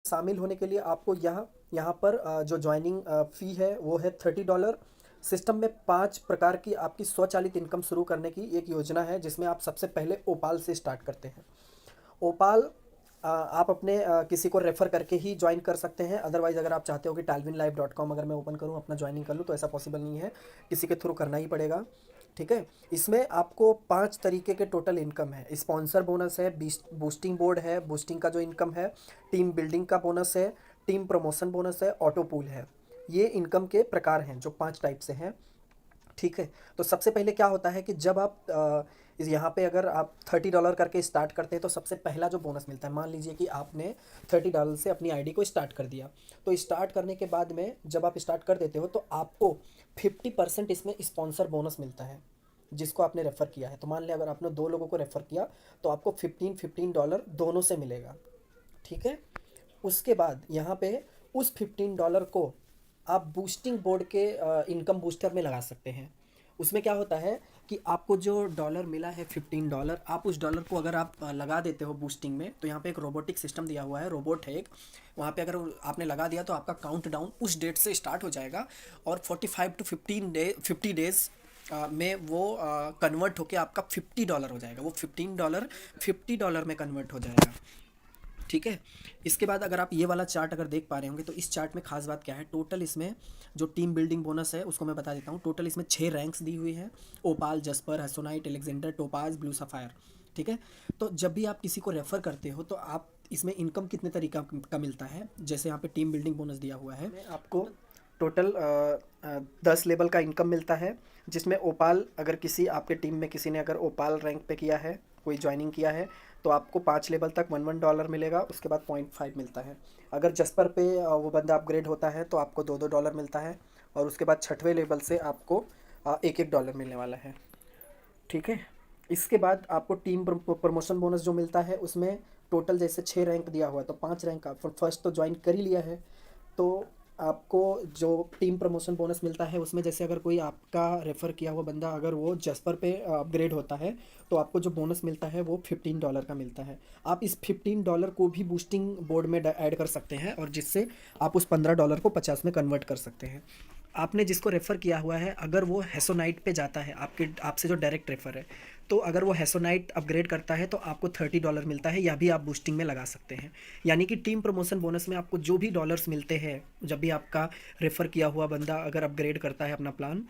शामिल होने के लिए आपको यहाँ यहाँ पर जो ज्वाइनिंग फ़ी है वो है $30। सिस्टम में 5 प्रकार की आपकी स्वचालित इनकम शुरू करने की एक योजना है, जिसमें आप सबसे पहले ओपाल से स्टार्ट करते हैं। ओपाल आप अपने किसी को रेफ़र करके ही ज्वाइन कर सकते हैं। अदरवाइज़ अगर आप चाहते हो कि talwinlife.com अगर मैं ओपन करूँ, अपना ज्वाइनिंग कर लूँ, तो ऐसा पॉसिबल नहीं है, किसी के थ्रू करना ही पड़ेगा। ठीक है। इसमें आपको 5 तरीके के टोटल इनकम है। स्पॉन्सर बोनस है, बूस्टिंग बोर्ड है, बूस्टिंग का जो इनकम है, टीम बिल्डिंग का बोनस है, टीम प्रमोशन बोनस है, ऑटो पूल है। ये इनकम के प्रकार हैं जो 5 टाइप से हैं। ठीक है। तो सबसे पहले क्या होता है कि जब आप यहाँ पे अगर आप $30 करके स्टार्ट करते हैं, तो सबसे पहला जो बोनस मिलता है, मान लीजिए कि आपने $30 से अपनी आईडी को स्टार्ट कर दिया, तो स्टार्ट करने के बाद में जब आप स्टार्ट कर देते हो तो आपको 50% इसमें स्पॉन्सर बोनस मिलता है, जिसको आपने रेफ़र किया है। तो मान लिया अगर आपने 2 लोगों को रेफ़र किया, तो आपको 15-15 दोनों से मिलेगा। ठीक है। उसके बाद यहाँ पे उस $15 को आप बूस्टिंग बोर्ड के इनकम बूस्टर में लगा सकते हैं। उसमें क्या होता है कि आपको जो डॉलर मिला है $15, आप उस डॉलर को अगर आप लगा देते हो बूस्टिंग में, तो यहाँ पे एक रोबोटिक सिस्टम दिया हुआ है, रोबोट है एक, वहाँ पे अगर आपने लगा दिया तो आपका काउंट डाउन उस डेट से स्टार्ट हो जाएगा, और 50 डेज़ में वो कन्वर्ट होके आपका $50 हो जाएगा। वो $15 $50 में कन्वर्ट हो जाएगा। ठीक है। इसके बाद अगर आप ये वाला चार्ट अगर देख पा रहे होंगे, तो इस चार्ट में खास बात क्या है, टोटल इसमें जो टीम बिल्डिंग बोनस है उसको मैं बता देता हूँ। टोटल इसमें 6 रैंक्स दी हुई है: ओपाल, jasper, hessonite, Alexander, topaz, blue sapphire. ठीक है। तो जब भी आप किसी को रेफ़र करते हो, तो आप इसमें इनकम कितने तरीका का मिलता है, जैसे यहाँ पे टीम बिल्डिंग बोनस दिया हुआ है, आपको टोटल 10 लेवल का इनकम मिलता है, जिसमें ओपाल, अगर किसी आपके टीम में किसी ने अगर ओपाल रैंक पे किया है, कोई ज्वाइनिंग किया है, तो आपको 5 लेवल तक $1 मिलेगा। उसके बाद 0.5 मिलता है। अगर जस्पर पे वो बंदा अपग्रेड होता है, तो आपको $2 मिलता है, और उसके बाद 6वें लेवल से आपको $1 मिलने वाला है। ठीक है। इसके बाद आपको टीम प्रमोशन बोनस जो मिलता है, उसमें टोटल जैसे 6 रैंक दिया हुआ है, तो 5 रैंक आप फर्स्ट तो ज्वाइन कर ही लिया है, तो आपको जो टीम प्रमोशन बोनस मिलता है उसमें, जैसे अगर कोई आपका रेफ़र किया हुआ बंदा अगर वो जस्पर पे अपग्रेड होता है, तो आपको जो बोनस मिलता है वो $15 का मिलता है। आप इस $15 को भी बूस्टिंग बोर्ड में ऐड कर सकते हैं, और जिससे आप उस $15 को 50 में कन्वर्ट कर सकते हैं। आपने जिसको रेफ़र किया हुआ है, अगर वो हेसोनाइट पे जाता है, आपके आपसे जो डायरेक्ट रेफ़र है, तो अगर वो हेसोनाइट अपग्रेड करता है, तो आपको $30 मिलता है, या भी आप बूस्टिंग में लगा सकते हैं। यानी कि टीम प्रमोशन बोनस में आपको जो भी डॉलर्स मिलते हैं, जब भी आपका रेफ़र किया हुआ बंदा अगर अपग्रेड करता है अपना प्लान,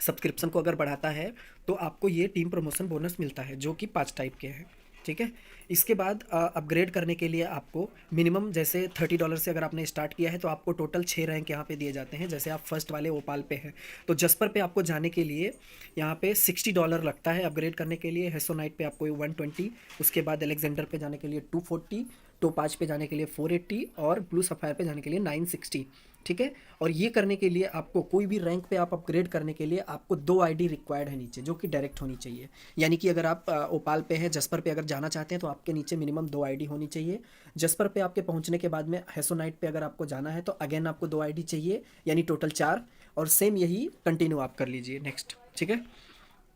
सब्सक्रिप्शन को अगर बढ़ाता है, तो आपको ये टीम प्रमोशन बोनस मिलता है, जो कि 5 टाइप के हैं। ठीक है। इसके बाद अपग्रेड करने के लिए आपको मिनिमम, जैसे $30 से अगर आपने स्टार्ट किया है, तो आपको टोटल 6 रैंक यहाँ पे दिए जाते हैं। जैसे आप फर्स्ट वाले ओपाल पे हैं, तो जस्पर पे आपको जाने के लिए यहाँ पे $60 लगता है अपग्रेड करने के लिए। हेसोनाइट पे आपको 120, उसके बाद अलेक्जेंडर पे जाने के लिए 240, टोपाज पे जाने के लिए 480, और ब्लू सफ़ायर पे जाने के लिए 960। ठीक है। और ये करने के लिए आपको कोई भी रैंक पे आप अपग्रेड करने के लिए आपको 2 आईडी रिक्वायर्ड है नीचे, जो कि डायरेक्ट होनी चाहिए। यानी कि अगर आप ओपाल पे है, जस्पर पे अगर जाना चाहते हैं, तो आपके नीचे मिनिमम 2 आईडी होनी चाहिए। जस्पर पे आपके पहुंचने के बाद में हेसोनाइट पे अगर आपको जाना है, तो अगेन आपको 2 आईडी चाहिए, यानी टोटल 4। और सेम यही कंटिन्यू आप कर लीजिए नेक्स्ट। ठीक है।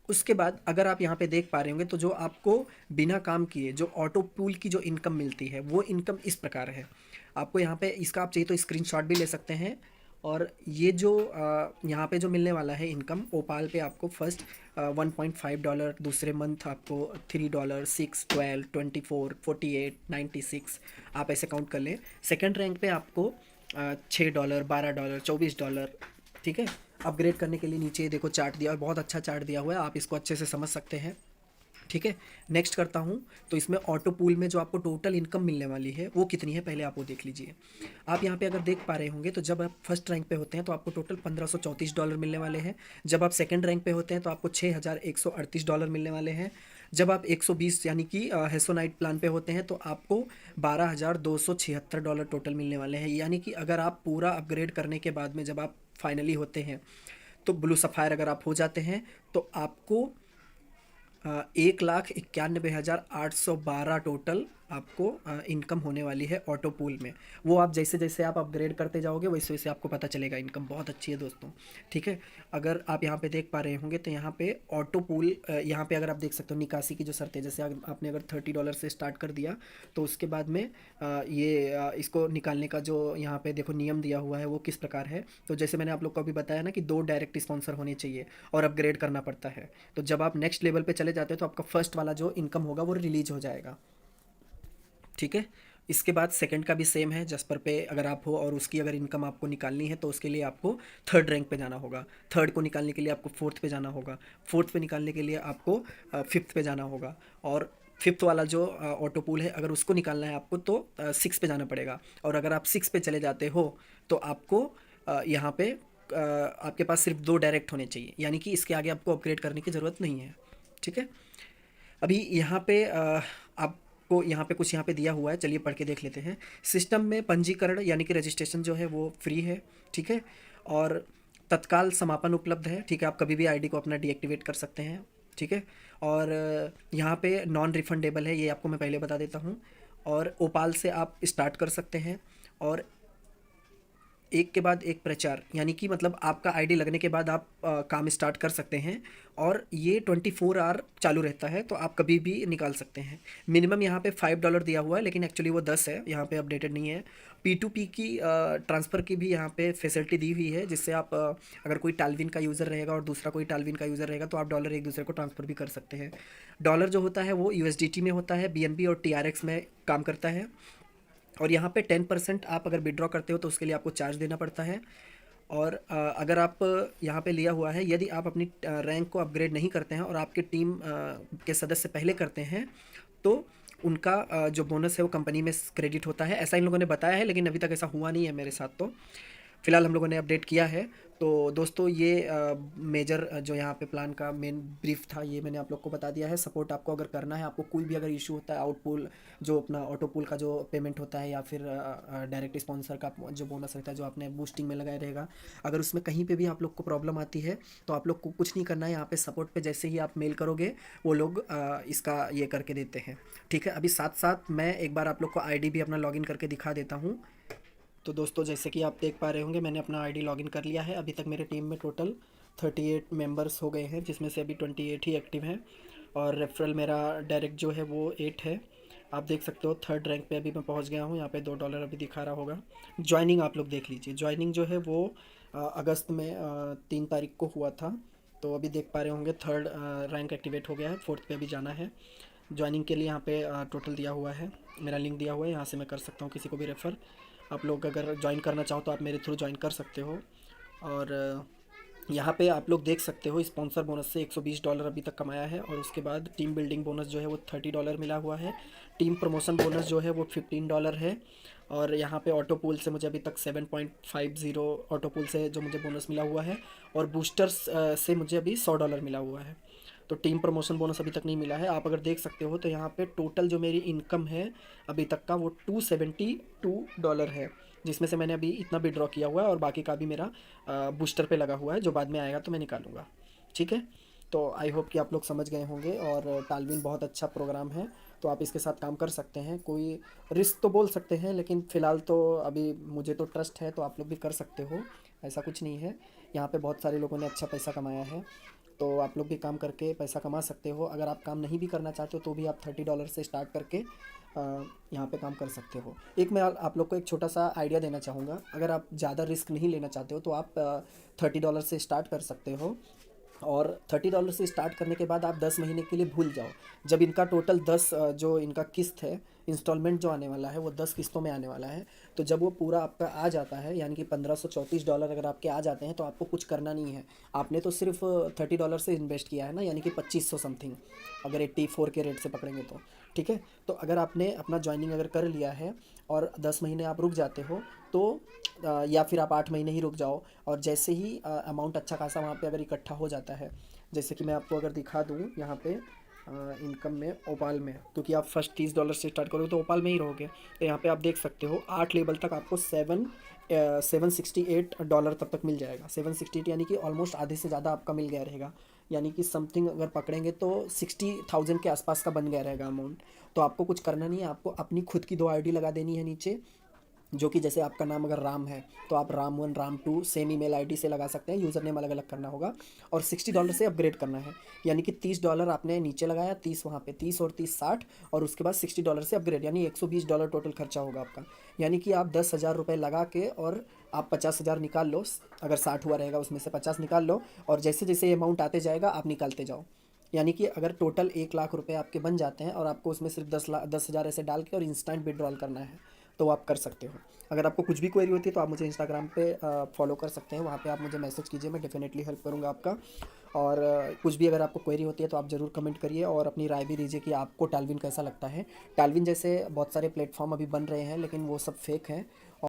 उसके बाद अगर आप यहाँ पे देख पा रहे होंगे, तो जो आपको बिना काम किए जो ऑटो पूल की जो इनकम मिलती है, वो इनकम इस प्रकार है। आपको यहाँ पे इसका आप चाहिए तो स्क्रीनशॉट भी ले सकते हैं। और ये जो यहाँ पे जो मिलने वाला है इनकम, ओपाल पे आपको फर्स्ट $1.5, दूसरे मंथ आपको $3, 6, 12, 24, 48, 96, आप ऐसे काउंट कर लें। सेकेंड रैंक पे आपको $6, $12, $24। ठीक है। अपग्रेड करने के लिए नीचे देखो चार्ट दिया, और बहुत अच्छा चार्ट दिया हुआ है, आप इसको अच्छे से समझ सकते हैं। ठीक है। नेक्स्ट करता हूँ। तो इसमें ऑटो पूल में जो आपको टोटल इनकम मिलने वाली है वो कितनी है, पहले आप वो देख लीजिए। आप यहाँ पे अगर देख पा रहे होंगे, तो जब आप फर्स्ट रैंक पे होते हैं, तो आपको टोटल $1534 मिलने वाले हैं। जब आप सेकंड रैंक पे होते हैं, तो आपको $6138 मिलने वाले हैं। जब आप 120 यानी कि हेसोनाइट प्लान पे होते हैं, तो आपको $12,276 टोटल मिलने वाले हैं। यानी कि अगर आप पूरा अपग्रेड करने के बाद में जब आप फाइनली होते हैं, तो ब्लू सफ़ायर अगर आप हो जाते हैं, तो आपको 1,91,812 टोटल आपको इनकम होने वाली है ऑटो पूल में। वो आप जैसे जैसे आप अपग्रेड करते जाओगे वैसे वैसे आपको पता चलेगा। इनकम बहुत अच्छी है दोस्तों, ठीक है। अगर आप यहाँ पे देख पा रहे होंगे तो यहाँ पे ऑटो पूल, यहाँ पे अगर आप देख सकते हो निकासी की जो शर्त है, जैसे आपने अगर $30 से स्टार्ट कर दिया तो उसके बाद में इसको निकालने का जो यहाँ पे देखो नियम दिया हुआ है वो किस प्रकार है। तो जैसे मैंने आप लोग को अभी बताया ना कि 2 डायरेक्ट स्पॉन्सर होने चाहिए और अपग्रेड करना पड़ता है। तो जब आप नेक्स्ट लेवल पे चले जाते हो तो आपका फर्स्ट वाला जो इनकम होगा वो रिलीज हो जाएगा, ठीक है। इसके बाद सेकंड का भी सेम है। जस्पर पे अगर आप हो और उसकी अगर इनकम आपको निकालनी है तो उसके लिए आपको थर्ड रैंक पे जाना होगा। थर्ड को निकालने के लिए आपको फोर्थ पे जाना होगा। फोर्थ पे निकालने के लिए आपको फिफ्थ पे जाना होगा। और फिफ्थ वाला जो ऑटो पूल है अगर उसको निकालना है आपको तो सिक्स पे जाना पड़ेगा। और अगर आप सिक्स पे चले जाते हो तो आपको यहाँ पे आपके पास सिर्फ 2 डायरेक्ट होने चाहिए, यानी कि इसके आगे आपको अपग्रेड करने की ज़रूरत नहीं है, ठीक है। अभी यहाँ पे आपको यहाँ पे कुछ यहाँ पे दिया हुआ है, चलिए पढ़ के देख लेते हैं। सिस्टम में पंजीकरण यानी कि रजिस्ट्रेशन जो है वो फ्री है, ठीक है। और तत्काल समापन उपलब्ध है, ठीक है। आप कभी भी आईडी को अपना डीएक्टिवेट कर सकते हैं, ठीक है। और यहाँ पे नॉन रिफंडेबल है, ये आपको मैं पहले बता देता हूँ। और ओपाल से आप स्टार्ट कर सकते हैं और एक के बाद एक प्रचार, यानी कि मतलब आपका आईडी लगने के बाद आप काम स्टार्ट कर सकते हैं। और ये 24 आवर चालू रहता है, तो आप कभी भी निकाल सकते हैं। मिनिमम यहाँ पे $5 दिया हुआ है, लेकिन एक्चुअली वो 10 है, यहाँ पे अपडेटेड नहीं है। P2P की ट्रांसफ़र की भी यहाँ पे फैसिलिटी दी हुई है, जिससे आप अगर कोई टालविन का यूज़र रहेगा और दूसरा कोई टालविन का यूज़र रहेगा तो आप डॉलर एक दूसरे को ट्रांसफ़र भी कर सकते हैं। डॉलर जो होता है वो USDT में होता है, BNB और TRX में काम करता है। और यहाँ पे 10% आप अगर विड्रॉ करते हो तो उसके लिए आपको चार्ज देना पड़ता है। और अगर आप यहाँ पे लिया हुआ है, यदि आप अपनी रैंक को अपग्रेड नहीं करते हैं और आपके टीम के सदस्य पहले करते हैं तो उनका जो बोनस है वो कंपनी में क्रेडिट होता है। ऐसा इन लोगों ने बताया है, लेकिन अभी तक ऐसा हुआ नहीं है मेरे साथ। तो फ़िलहाल हम लोगों ने अपडेट किया है। तो दोस्तों ये मेजर जो यहाँ पे प्लान का मेन ब्रीफ था ये मैंने आप लोग को बता दिया है। सपोर्ट आपको अगर करना है, आपको कोई भी अगर इशू होता है, आउटपुल जो अपना ऑटो पुल का जो पेमेंट होता है या फिर डायरेक्ट स्पॉन्सर का जो बोनस रहता है जो आपने बूस्टिंग में लगाया रहेगा, अगर उसमें कहीं पे भी आप लोग को प्रॉब्लम आती है तो आप लोग को कुछ नहीं करना है। यहाँ पे सपोर्ट पे जैसे ही आप मेल करोगे वो लोग इसका ये करके देते हैं, ठीक है। अभी साथ साथ मैं एक बार आप लोग को आईडी भी अपना लॉगिन करके दिखा देता हूँ। तो दोस्तों जैसे कि आप देख पा रहे होंगे मैंने अपना आईडी लॉगिन कर लिया है। अभी तक मेरे टीम में टोटल 38 मेंबर्स हो गए हैं, जिसमें से अभी 28 ही एक्टिव हैं। और रेफरल मेरा डायरेक्ट जो है वो 8 है। आप देख सकते हो थर्ड रैंक पे अभी मैं पहुंच गया हूं। यहाँ पे $2 अभी दिखा रहा होगा। ज्वाइनिंग आप लोग देख लीजिए। ज्वाइनिंग जो है वो अगस्त में 3 तारीख को हुआ था। तो अभी देख पा रहे होंगे थर्ड रैंक एक्टिवेट हो गया है, फोर्थ पे अभी जाना है। ज्वाइनिंग के लिए यहाँ पे टोटल दिया हुआ है, मेरा लिंक दिया हुआ है, यहाँ से मैं कर सकता हूँ किसी को भी रेफ़र। आप लोग अगर ज्वाइन करना चाहो तो आप मेरे थ्रू ज्वाइन कर सकते हो। और यहाँ पे आप लोग देख सकते हो स्पॉन्सर बोनस से $120 अभी तक कमाया है। और उसके बाद टीम बिल्डिंग बोनस जो है वो $30 मिला हुआ है। टीम प्रमोशन बोनस जो है वो $15 है। और यहाँ पे ऑटो पूल से मुझे अभी तक 7.50 ऑटो पूल से जो मुझे बोनस मिला हुआ है। और बूस्टर्स से मुझे अभी $100 मिला हुआ है। तो टीम प्रमोशन बोनस अभी तक नहीं मिला है। आप अगर देख सकते हो तो यहाँ पे टोटल जो मेरी इनकम है अभी तक का वो $272 है, जिसमें से मैंने अभी इतना विड्रॉ किया हुआ है और बाकी का भी मेरा बूस्टर पे लगा हुआ है, जो बाद में आएगा तो मैं निकालूंगा, ठीक है। तो आई होप कि आप लोग समझ गए होंगे। और टालविन बहुत अच्छा प्रोग्राम है, तो आप इसके साथ काम कर सकते हैं। कोई रिस्क तो बोल सकते हैं, लेकिन फ़िलहाल तो अभी मुझे तो ट्रस्ट है, तो आप लोग भी कर सकते हो, ऐसा कुछ नहीं है। यहाँ पे बहुत सारे लोगों ने अच्छा पैसा कमाया है, तो आप लोग भी काम करके पैसा कमा सकते हो। अगर आप काम नहीं भी करना चाहते हो तो भी आप $30 से स्टार्ट करके यहाँ पे काम कर सकते हो। एक मैं आप लोग को एक छोटा सा आइडिया देना चाहूँगा। अगर आप ज़्यादा रिस्क नहीं लेना चाहते हो तो आप $30 से स्टार्ट कर सकते हो। और $30 से स्टार्ट करने के बाद आप 10 महीने के लिए भूल जाओ। जब इनका टोटल 10 जो इनका किस्त है, इंस्टॉलमेंट जो आने वाला है वो 10 किस्तों में आने वाला है। तो जब वो पूरा आपका आ जाता है, यानी कि $1534 अगर आपके आ जाते हैं, तो आपको कुछ करना नहीं है। आपने तो सिर्फ $30 से इन्वेस्ट किया है ना, यानी कि 2500 समथिंग, अगर 84 के रेट से पकड़ेंगे तो, ठीक है। तो अगर आपने अपना ज्वाइनिंग अगर कर लिया है और 10 महीने आप रुक जाते हो तो या फिर आप 8 महीने ही रुक जाओ, और जैसे ही अमाउंट अच्छा खासा वहाँ पे अगर इकट्ठा हो जाता है, जैसे कि मैं आपको अगर दिखा दूँ यहाँ पे इनकम में ओपाल में, क्योंकि आप फर्स्ट $30 से स्टार्ट करोगे तो ओपाल में ही रहोगे। तो यहाँ पे आप देख सकते हो 8 लेवल तक आपको $768 तब तक मिल जाएगा। 768 यानी कि ऑलमोस्ट आधे से ज़्यादा आपका मिल गया रहेगा। यानी कि समथिंग अगर पकड़ेंगे तो 60,000 के आसपास का बन गया रहेगा अमाउंट। तो आपको कुछ करना नहीं है, आपको अपनी खुद की 2 आईडी लगा देनी है नीचे, जो कि जैसे आपका नाम अगर राम है तो आप Ram 1 Ram 2 same email ID से लगा सकते हैं, यूज़र नेम अलग अलग करना होगा और $60 से अपग्रेड करना है। यानी कि $30 आपने नीचे लगाया, 30 वहाँ पे, 30 और 30 60, और उसके बाद $60 से अपग्रेड, यानी $120 टोटल खर्चा होगा आपका। यानी कि आप 10,000 रुपये लगा के और आप 50,000 निकाल लो, अगर 60 हुआ रहेगा उसमें से 50 निकाल लो, और जैसे जैसे अमाउंट आते जाएगा आप निकालते जाओ। यानी कि अगर टोटल 1 लाख रुपए आपके बन जाते हैं और आपको उसमें सिर्फ 10,000 ऐसे डाल के और इंस्टेंट विड्रॉल करना है, तो आप कर सकते हो। अगर आपको कुछ भी क्वेरी होती है तो आप मुझे इंस्टाग्राम पे फॉलो कर सकते हैं, वहाँ पे आप मुझे मैसेज कीजिए, मैं डेफिनेटली हेल्प करूँगा आपका। और कुछ भी अगर आपको क्वेरी होती है तो आप ज़रूर कमेंट करिए और अपनी राय भी दीजिए कि आपको टालविन कैसा लगता है। टालविन जैसे बहुत सारे प्लेटफॉर्म अभी बन रहे हैं लेकिन वो सब फेक हैं,